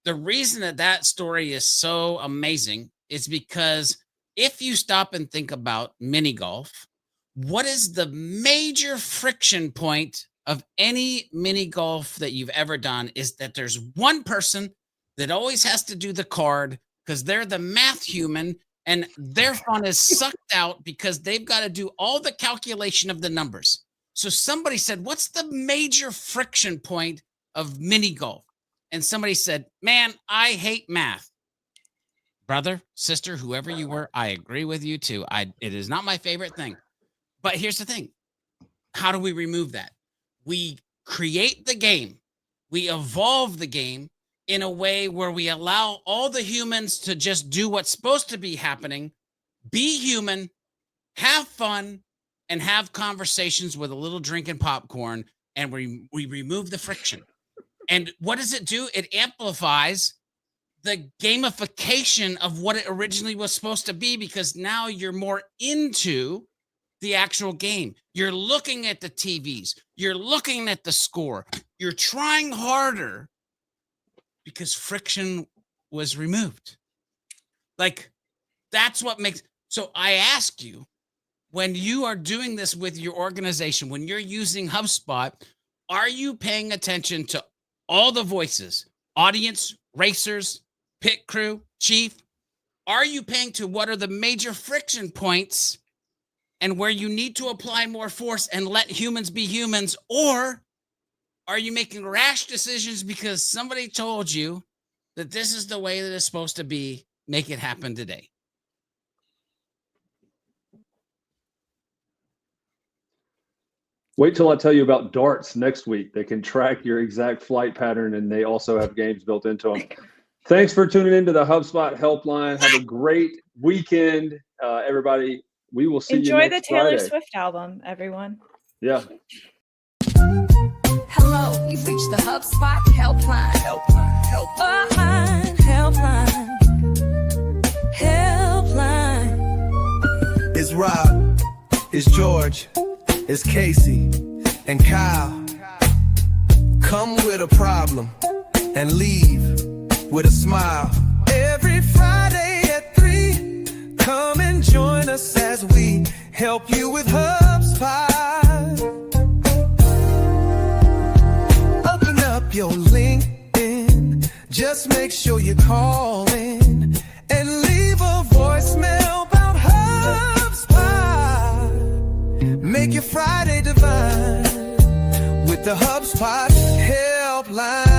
F: the reason that story is so amazing is because if you stop and think about mini golf, what is the major friction point of any mini golf that you've ever done is that there's one person that always has to do the card because they're the math human and their fun is sucked out because they've got to do all the calculation of the numbers. So somebody said, what's the major friction point of mini golf? And somebody said, man, I hate math. Brother, sister, whoever you were, I agree with you too. It is not my favorite thing. But here's the thing. How do we remove that? We create the game. We evolve the game in a way where we allow all the humans to just do what's supposed to be happening, be human, have fun, and have conversations with a little drink and popcorn, and we remove the friction. And what does it do? It amplifies the gamification of what it originally was supposed to be, because now you're more into the actual game. You're looking at the TVs. You're looking at the score. You're trying harder because friction was removed. Like, that's what makes. So I ask you, when you are doing this with your organization, when you're using HubSpot, are you paying attention to all the voices, audience, racers, pit crew, chief? Are you paying to what are the major friction points and where you need to apply more force and let humans be humans? Or are you making rash decisions because somebody told you that this is the way that it's supposed to be? Make it happen today.
C: Wait till I tell you about darts next week. They can track your exact flight pattern, and they also have games built into them. Thanks for tuning into the HubSpot Helpline. Have a great weekend, everybody. We will see you next Friday.
D: Enjoy the Taylor Swift album, everyone.
C: Yeah.
A: Hello, you've reached the HubSpot Helpline. Helpline. Helpline.
B: It's Rob, it's George, it's Casey, and Kyle. Come with a problem and leave with a smile. Every Friday at 3, come and join us as we help you with HubSpot. Open up your LinkedIn, just make sure you call in and leave a voicemail about HubSpot. Make your Friday divine with the HubSpot Helpline.